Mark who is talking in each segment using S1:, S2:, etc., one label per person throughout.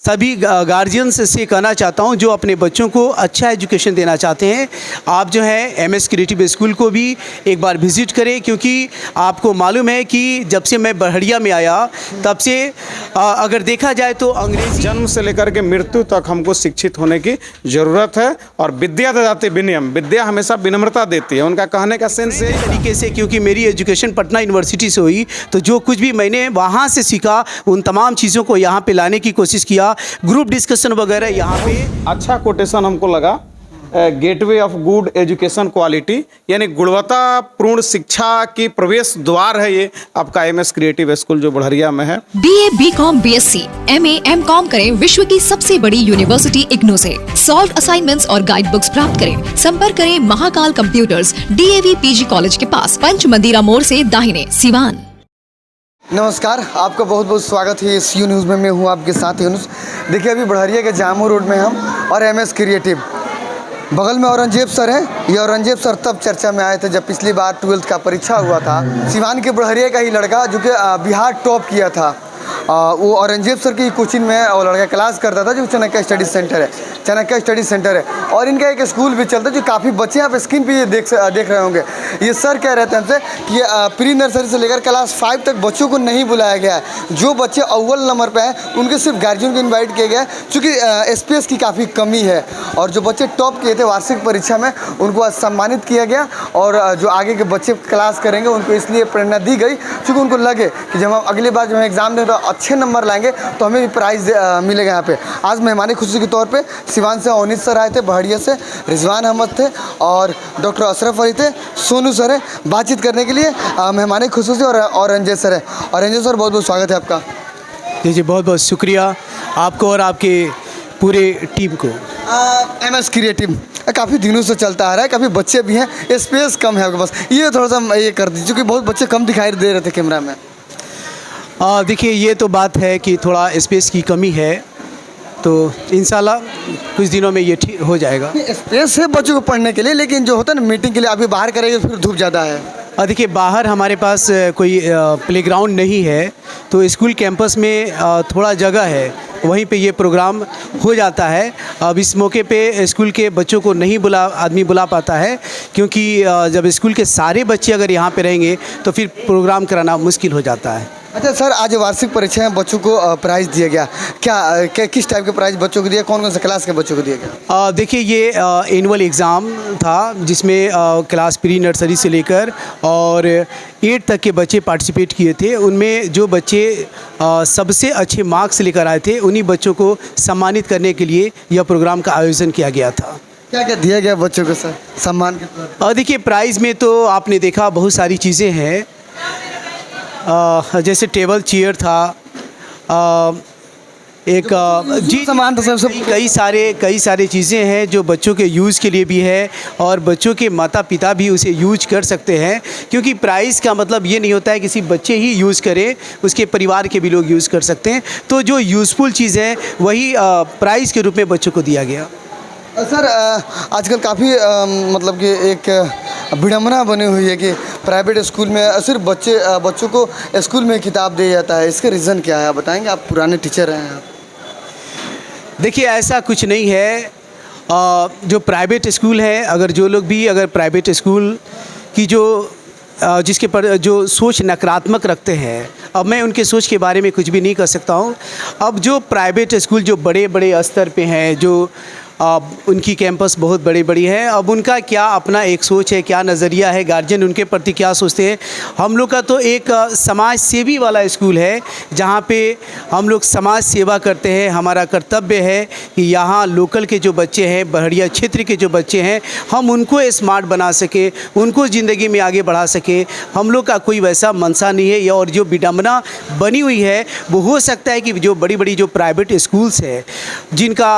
S1: सभी गार्जियंस से कहना चाहता हूं जो अपने बच्चों को अच्छा एजुकेशन देना चाहते हैं, आप जो है एमएस क्रिएटिव स्कूल को भी एक बार विज़िट करें, क्योंकि आपको मालूम है कि जब से मैं बड़हरिया में आया तब से अगर देखा जाए तो अंग्रेजी
S2: जन्म से लेकर के मृत्यु तक हमको शिक्षित होने की ज़रूरत है। और विद्या ददाति विनयम, विद्या हमेशा विनम्रता देती है। उनका कहने का सेंस है
S1: तरीके से, क्योंकि मेरी एजुकेशन पटना यूनिवर्सिटी से हुई, तो जो कुछ भी मैंने वहाँ से सीखा उन तमाम चीज़ों को यहाँ पे लाने की कोशिश किया। ग्रुप डिस्कशन वगैरह यहाँ पे
S2: अच्छा कोटेशन हमको लगा, gateway of good education quality, यानी गुणवत्तापूर्ण शिक्षा की प्रवेश द्वार है ये आपका एमएस क्रिएटिव स्कूल जो बड़हरिया में है।
S3: BA, BCom, BSc, MA, MCom करें विश्व की सबसे बड़ी यूनिवर्सिटी इग्नू से। सॉल्व असाइनमेंट्स और गाइड बुक्स प्राप्त करें। संपर्क करें Mahakal computers, DAV PG college के पास, पंच मंदिरा मोड़ से दाहिने, सिवान।
S4: नमस्कार, आपका बहुत बहुत स्वागत है इस यू न्यूज़ में। मैं हूँ आपके साथ यूनुस। देखिए अभी बड़हरिया के जामू रोड में हम और एमएस क्रिएटिव, बगल में औरंगजेब सर हैं। ये औरंगजेब सर तब चर्चा में आए थे जब पिछली बार 12th का परीक्षा हुआ था। सिवान के बड़हरिया का ही लड़का जो कि बिहार टॉप किया था, वो औरंगजेब सर की कोचिंग में वो लड़का क्लास करता था, जो चाणक्य स्टडी सेंटर है, चाणक्य स्टडी सेंटर है। और इनका एक स्कूल भी चलता है जो काफ़ी बच्चे आप स्क्रीन पे ये देख रहे होंगे। ये सर कह रहे थे हमसे कि प्री नर्सरी से लेकर क्लास 5 तक बच्चों को नहीं बुलाया गया है। जो बच्चे अव्वल नंबर पे हैं उनके सिर्फ गार्जियन को इन्वाइट किया गया है, चूँकि स्पेस की काफ़ी कमी है। और जो बच्चे टॉप किए थे वार्षिक परीक्षा में उनको आज सम्मानित किया गया। और जो आगे के बच्चे क्लास करेंगे उनको इसलिए प्रेरणा दी गई क्योंकि उनको लगे कि जब हम अगली बार जब हम एग्ज़ाम दें तो अच्छे नंबर लाएंगे तो हमें भी प्राइज़ मिलेगा। यहाँ पे आज मेहमानी खुशी के तौर पे सिवान से अवनीत सर आए थे, बड़हरिया से रिजवान अहमद थे और डॉक्टर अशरफ अली थे, सोनू सर है बातचीत करने के लिए। मेहमानी खुशी से और रंजय सर है। और रंजय सर बहुत बहुत स्वागत है आपका।
S1: जी बहुत बहुत शुक्रिया आपको और आपके पूरे टीम को।
S4: एमएस क्रिएटिव काफ़ी दिनों से चलता आ रहा है, काफ़ी बच्चे भी हैं, स्पेस कम है आपके पास, ये थोड़ा सा ये कर दीजिए क्योंकि बहुत बच्चे कम दिखाई दे रहे थे कैमरा में।
S1: देखिए ये तो बात है कि थोड़ा स्पेस की कमी है, तो इंशाल्लाह कुछ दिनों में ये ठीक हो जाएगा।
S4: स्पेस है बच्चों को पढ़ने के लिए, लेकिन जो होता है ना मीटिंग के लिए अभी बाहर करेंगे फिर धूप ज़्यादा है।
S1: देखिए बाहर हमारे पास कोई प्लेग्राउंड नहीं है, तो स्कूल कैंपस में थोड़ा जगह है, वहीं पे ये प्रोग्राम हो जाता है। अब इस मौके पे स्कूल के बच्चों को नहीं आदमी बुला पाता है, क्योंकि जब स्कूल के सारे बच्चे अगर यहाँ पे रहेंगे तो फिर प्रोग्राम कराना मुश्किल हो जाता है।
S4: अच्छा सर, आज वार्षिक परीक्षा में बच्चों को प्राइज़ दिया गया, क्या किस टाइप के प्राइज़ बच्चों को दिया, कौन कौन से क्लास के बच्चों को दिया गया?
S1: देखिए ये एनुअल एग्ज़ाम था जिसमें क्लास प्री नर्सरी से लेकर और 8 तक के बच्चे पार्टिसिपेट किए थे। उनमें जो बच्चे सबसे अच्छे मार्क्स लेकर आए थे उन्हीं बच्चों को सम्मानित करने के लिए यह प्रोग्राम का आयोजन किया गया था।
S4: क्या क्या दिया गया बच्चों को सर सम्मान के तौर पर?
S1: देखिए प्राइज़ में तो आपने देखा बहुत सारी चीज़ें हैं, जैसे टेबल चेयर था, एक जी
S4: सामान तो सब
S1: कई सारे चीज़ें हैं जो बच्चों के यूज़ के लिए भी है और बच्चों के माता पिता भी उसे यूज कर सकते हैं, क्योंकि प्राइज़ का मतलब ये नहीं होता है किसी बच्चे ही यूज़ करें, उसके परिवार के भी लोग यूज़ कर सकते हैं। तो जो यूज़फुल चीज़ है वही प्राइज़ के रूप में बच्चों को दिया गया।
S4: सर आजकल काफ़ी मतलब कि एक विडंबना बनी हुई है कि प्राइवेट स्कूल में सिर्फ बच्चों को स्कूल में किताब दिया जाता है, इसका रीज़न क्या है आप बताएंगे? आप पुराने टीचर हैं आप।
S1: देखिए ऐसा कुछ नहीं है। जो प्राइवेट स्कूल है, अगर प्राइवेट स्कूल की जिसके पर जो सोच नकारात्मक रखते हैं, अब मैं उनके सोच के बारे में कुछ भी नहीं कर सकता हूँ। अब जो प्राइवेट स्कूल जो बड़े बड़े स्तर पे हैं, जो उनकी कैंपस बहुत बड़ी बड़ी है, अब उनका क्या अपना एक सोच है, क्या नज़रिया है, गार्जियन उनके प्रति क्या सोचते हैं। हम लोग का तो एक समाज सेवी वाला स्कूल है जहाँ पे हम लोग समाज सेवा करते हैं। हमारा कर्तव्य है कि यहाँ लोकल के जो बच्चे हैं, बड़हरिया क्षेत्र के जो बच्चे हैं, हम उनको स्मार्ट बना सके, उनको ज़िंदगी में आगे बढ़ा सके। हम लोग का कोई वैसा मंशा नहीं है। और जो विडंबना बनी हुई है वो हो सकता है कि जो बड़ी बड़ी जो प्राइवेट स्कूल्स है जिनका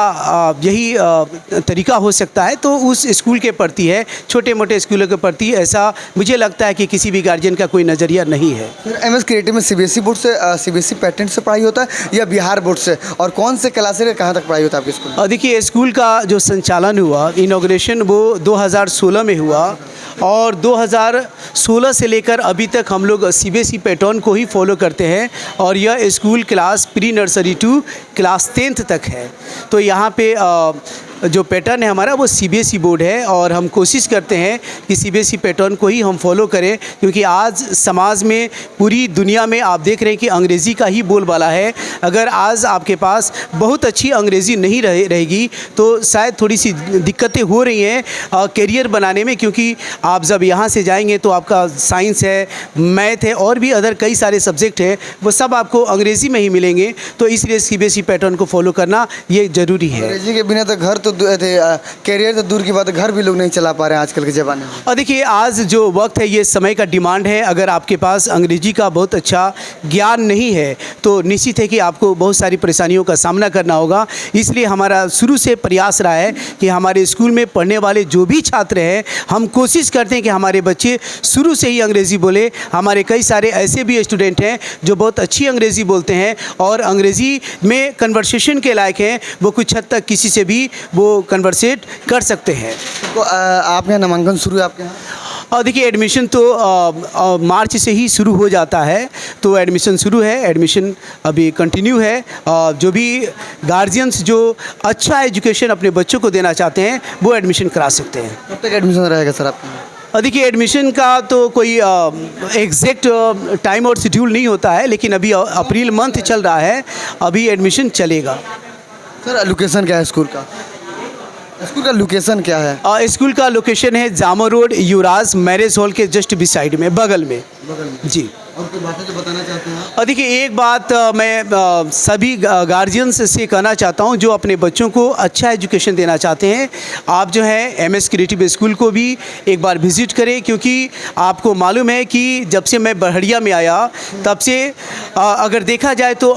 S1: यही तरीका हो सकता है, तो उस स्कूल के प्रति है, छोटे मोटे स्कूलों के प्रति ऐसा मुझे लगता है कि किसी भी गार्जियन का कोई नज़रिया नहीं है।
S4: एमएस क्रिएटिव में सीबीएसई बोर्ड से सीबीएसई पैटर्न से पढ़ाई होता है या बिहार बोर्ड से, और कौन से क्लास से कहाँ तक पढ़ाई होता है आपके स्कूल?
S1: देखिए स्कूल का जो संचालन हुआ, इनॉग्रेशन वो 2016 में हुआ और 2016 से लेकर अभी तक हम लोग सीबीएसई पैटर्न को ही फॉलो करते हैं और यह school class pre nursery to class 10th तक है। तो यहाँ पे जो पैटर्न है हमारा वो सीबीएसई बोर्ड है और हम कोशिश करते हैं कि सीबीएसई पैटर्न को ही हम फॉलो करें, क्योंकि आज समाज में पूरी दुनिया में आप देख रहे हैं कि अंग्रेज़ी का ही बोलबाला है। अगर आज आपके पास बहुत अच्छी अंग्रेज़ी नहीं रहेगी तो शायद थोड़ी सी दिक्कतें हो रही हैं करियर बनाने में, क्योंकि आप जब यहाँ से जाएंगे तो आपका साइंस है, मैथ है और भी अदर कई सारे सब्जेक्ट हैं, वो सब आपको अंग्रेज़ी में ही मिलेंगे। तो इसलिए सीबीएसई पैटर्न को फॉलो करना ये ज़रूरी है।
S4: अंग्रेजी के बिना तो घर तो कैरियर तो दूर की बात है, घर भी लोग नहीं चला पा रहे हैं आजकल के ज़माने में।
S1: और देखिए आज जो वक्त है ये समय का डिमांड है। अगर आपके पास अंग्रेजी का बहुत अच्छा ज्ञान नहीं है तो निश्चित है कि आपको बहुत सारी परेशानियों का सामना करना होगा। इसलिए हमारा शुरू से प्रयास रहा है कि हमारे स्कूल में पढ़ने वाले जो भी छात्र हैं, हम कोशिश करते हैं कि हमारे बच्चे शुरू से ही अंग्रेज़ी बोले। हमारे कई सारे ऐसे भी स्टूडेंट हैं जो बहुत अच्छी अंग्रेज़ी बोलते हैं और अंग्रेज़ी में कन्वर्सेशन के लायक हैं, वो कुछ हद तक किसी से भी वो कन्वर्सेट कर सकते हैं।
S4: तो आपके यहाँ नामांकन शुरू है आपके यहाँ?
S1: और देखिए एडमिशन तो मार्च से ही शुरू हो जाता है, तो एडमिशन शुरू है, एडमिशन अभी कंटिन्यू है। जो भी गार्जियंस जो अच्छा एजुकेशन अपने बच्चों को देना चाहते हैं वो एडमिशन करा सकते हैं।
S4: कब तक एडमिशन रहेगा सर आपके यहाँ?
S1: और देखिए एडमिशन का तो कोई एग्जैक्ट टाइम और शेड्यूल नहीं होता है, लेकिन अभी अप्रैल मंथ चल रहा है, अभी एडमिशन चलेगा।
S4: सर लोकेशन क्या है स्कूल का? स्कूल का लोकेशन क्या है?
S1: स्कूल का लोकेशन है जामो रोड, युवराज मैरिज हॉल के जस्ट बिसाइड में, बगल में जी।
S4: और कोई बातें तो बताना चाहते हैं?
S1: और देखिए एक बात मैं सभी गार्जियंस से कहना चाहता हूं जो अपने बच्चों को अच्छा एजुकेशन देना चाहते हैं, आप जो है एमएस क्रिएटिव स्कूल को भी एक बार विज़िट करें, क्योंकि आपको मालूम है कि जब से मैं बड़हरिया में आया तब से अगर देखा जाए तो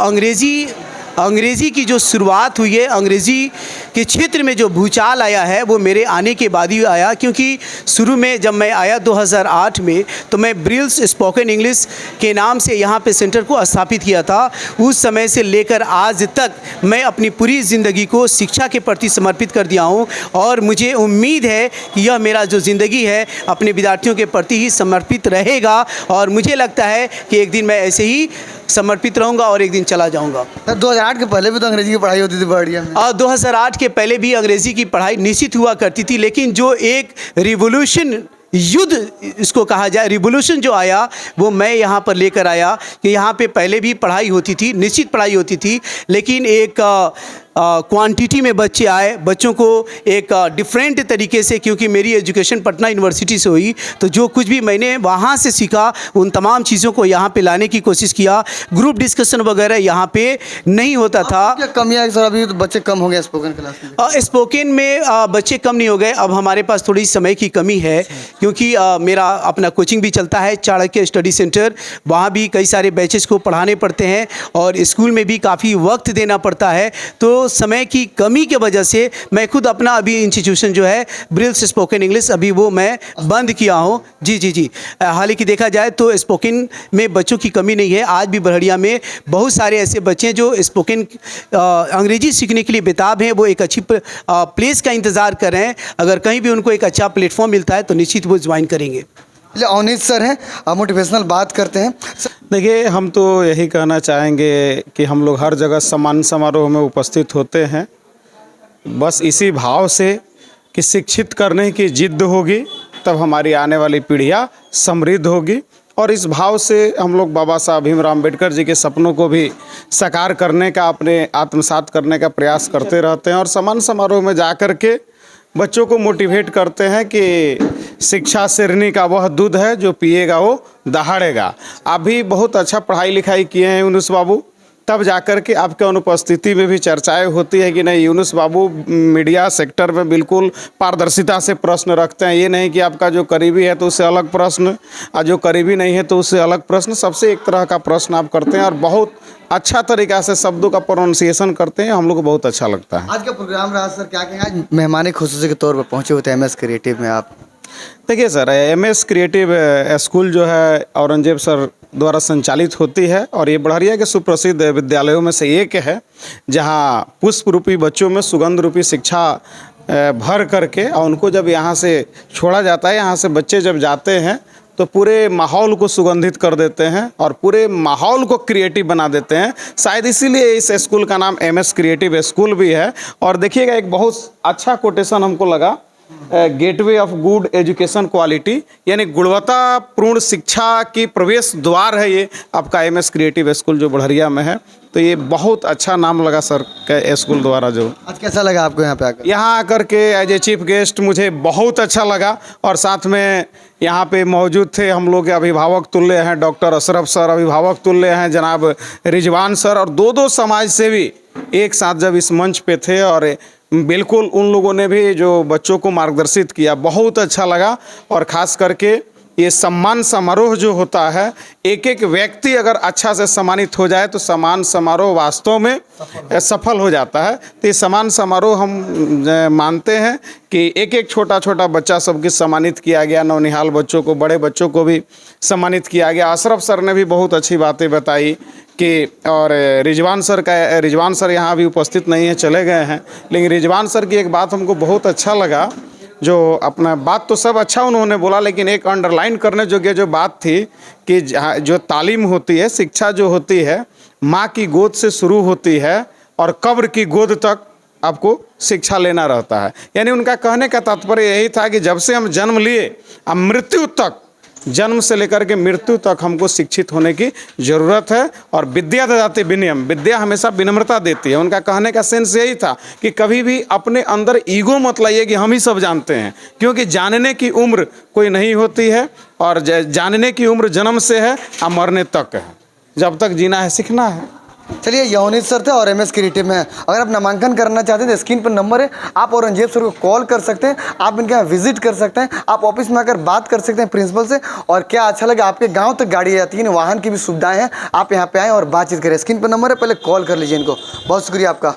S1: अंग्रेज़ी की जो शुरुआत हुई है, अंग्रेज़ी के क्षेत्र में जो भूचाल आया है वो मेरे आने के बाद ही आया। क्योंकि शुरू में जब मैं आया 2008 में तो मैं ब्रिल्स स्पोकन इंग्लिश के नाम से यहाँ पे सेंटर को स्थापित किया था। उस समय से लेकर आज तक मैं अपनी पूरी ज़िंदगी को शिक्षा के प्रति समर्पित कर दिया हूँ और मुझे उम्मीद है कि यह मेरा जो ज़िंदगी है अपने विद्यार्थियों के प्रति ही समर्पित रहेगा और मुझे लगता है कि एक दिन मैं ऐसे ही समर्पित रहूँगा और एक दिन चला जाऊँगा।
S4: सर 2008 के पहले भी तो अंग्रेजी की पढ़ाई होती थी बड़हरिया में?
S1: 2008 के पहले भी अंग्रेज़ी की पढ़ाई निश्चित हुआ करती थी, लेकिन जो एक रिवोल्यूशन, युद्ध इसको कहा जाए, रिवोल्यूशन जो आया वो मैं यहाँ पर लेकर आया कि यहाँ पे पहले भी पढ़ाई होती थी, निश्चित पढ़ाई होती थी, लेकिन एक क्वांटिटी में बच्चे आए, बच्चों को एक डिफरेंट तरीके से, क्योंकि मेरी एजुकेशन पटना यूनिवर्सिटी से हुई तो जो कुछ भी मैंने वहाँ से सीखा उन तमाम चीज़ों को यहाँ पे लाने की कोशिश किया। ग्रुप डिस्कशन वगैरह यहाँ पे नहीं होता था।
S4: क्या कमियाँ है सर? अभी तो बच्चे कम हो गए स्पोकन क्लास में?
S1: स्पोकन में बच्चे कम नहीं हो गए, अब हमारे पास थोड़ी समय की कमी है, क्योंकि मेरा अपना कोचिंग भी चलता है, चाणक्य स्टडी सेंटर, वहाँ भी कई सारे बैचेस को पढ़ाने पड़ते हैं और स्कूल में भी काफ़ी वक्त देना पड़ता है। तो समय की कमी के वजह से मैं खुद अपना अभी इंस्टीट्यूशन जो है ब्रिल्स स्पोकन इंग्लिश, अभी वो मैं बंद किया हूँ। जी। हालांकि देखा जाए तो स्पोकन में बच्चों की कमी नहीं है, आज भी बड़हरिया में बहुत सारे ऐसे बच्चे हैं जो स्पोकन अंग्रेजी सीखने के लिए बेताब हैं, वो एक अच्छी प्लेस का इंतज़ार कर रहे हैं। अगर कहीं भी उनको एक अच्छा प्लेटफॉर्म मिलता है तो निश्चित वो ज्वाइन करेंगे।
S4: अवनीश सर हैं, मोटिवेशनल बात करते हैं।
S2: देखिए हम तो यही कहना चाहेंगे कि हम लोग हर जगह सम्मान समारोह में उपस्थित होते हैं, बस इसी भाव से कि शिक्षित करने की जिद्द होगी तब हमारी आने वाली पीढ़ियाँ समृद्ध होगी, और इस भाव से हम लोग बाबा साहब भीमराव अम्बेडकर जी के सपनों को भी साकार करने का, अपने आत्मसात करने का प्रयास करते रहते हैं और सम्मान समारोह में जा कर के बच्चों को मोटिवेट करते हैं कि शिक्षा सिरनी का वह दूध है जो पिएगा वो दहाड़ेगा। आप भी बहुत अच्छा पढ़ाई लिखाई किए हैं यूनुस बाबू, तब जाकर के आपके अनुपस्थिति में भी चर्चाएं होती है कि नहीं यूनुस बाबू मीडिया सेक्टर में बिल्कुल पारदर्शिता से प्रश्न रखते हैं। ये नहीं कि आपका जो करीबी है तो उससे अलग प्रश्न और जो करीबी नहीं है तो उससे अलग प्रश्न, सबसे एक तरह का प्रश्न आप करते हैं और बहुत अच्छा तरीक़ा से शब्दों का प्रोनाउंसिएशन करते हैं, हम लोग को बहुत अच्छा लगता है।
S4: आज का प्रोग्राम रहा सर, क्या कहेंगे? आज मेहमान खुसूसी के तौर पर पहुँचे हुए थे एमएस क्रिएटिव में आप।
S2: देखिए सर, एमएस क्रिएटिव स्कूल जो है औरंगजेब सर द्वारा संचालित होती है और ये बड़हरिया के सुप्रसिद्ध विद्यालयों में से एक है, जहां पुष्प रूपी बच्चों में सुगंध रूपी शिक्षा भर करके, और उनको जब यहाँ से छोड़ा जाता है, यहाँ से बच्चे जब जाते हैं तो पूरे माहौल को सुगंधित कर देते हैं और पूरे माहौल को क्रिएटिव बना देते हैं। शायद इसीलिए इस स्कूल का नाम एमएस क्रिएटिव स्कूल भी है। और देखिएगा, एक बहुत अच्छा कोटेशन हमको लगा, gateway of good education quality, यानी गुणवत्तापूर्ण शिक्षा की प्रवेश द्वार है ये आपका एमएस क्रिएटिव स्कूल जो बढ़िया में है। तो ये बहुत अच्छा नाम लगा सर के स्कूल द्वारा। जो
S4: आज कैसा लगा आपको यहाँ पे आकर?
S2: यहाँ आकर के एज ए चीफ गेस्ट मुझे बहुत अच्छा लगा, और साथ में यहाँ पे मौजूद थे हम लोग के अभिभावक तुल्य हैं, डॉक्टर अशरफ सर अभिभावक तुल्य हैं, जनाब रिजवान सर, और दो समाज सेवी एक साथ जब इस मंच पे थे, और बिल्कुल उन लोगों ने भी जो बच्चों को मार्गदर्शित किया, बहुत अच्छा लगा। और ख़ास करके ये सम्मान समारोह जो होता है, एक एक व्यक्ति अगर अच्छा से सम्मानित हो जाए तो सम्मान समारोह वास्तव में सफल हो जाता है। तो ये सम्मान समारोह हम मानते हैं कि एक एक छोटा छोटा बच्चा सबके सम्मानित किया गया, नौनिहाल बच्चों को, बड़े बच्चों को भी सम्मानित किया गया। अशरफ सर ने भी बहुत अच्छी बातें बताई कि, और रिजवान सर यहाँ भी उपस्थित नहीं है, चले गए हैं, लेकिन रिजवान सर की एक बात हमको बहुत अच्छा लगा, जो अपना बात तो सब अच्छा उन्होंने बोला, लेकिन एक अंडरलाइन करने योग्य जो बात थी कि जो तालीम होती है, शिक्षा जो होती है, माँ की गोद से शुरू होती है और कब्र की गोद तक आपको शिक्षा लेना रहता है। यानी उनका कहने का तात्पर्य यही था कि जब से हम जन्म लिए अब मृत्यु तक, जन्म से लेकर के मृत्यु तक हमको शिक्षित होने की ज़रूरत है। और विद्या ददाति विनयम, विद्या हमेशा विनम्रता देती है। उनका कहने का सेंस यही था कि कभी भी अपने अंदर ईगो मत लाइए कि हम ही सब जानते हैं, क्योंकि जानने की उम्र कोई नहीं होती है, और जानने की उम्र जन्म से है और मरने तक है। जब तक जीना है सीखना है।
S4: चलिए, यौनित सर थे और एमएस क्रिएटिव में है। अगर आप नामांकन करना चाहते हैं तो स्क्रीन पर नंबर है, आप औरंगजेब सर को कॉल कर सकते हैं, आप इनके यहाँ विजिट कर सकते हैं, आप ऑफिस में आकर बात कर सकते हैं प्रिंसिपल से। और क्या अच्छा लगे, आपके गांव तक गाड़ी आती है, वाहन की भी सुविधाएं हैं, आप यहाँ पे आएँ और बातचीत करें। स्क्रीन पर नंबर है, पहले कॉल कर लीजिए इनको। बहुत शुक्रिया आपका।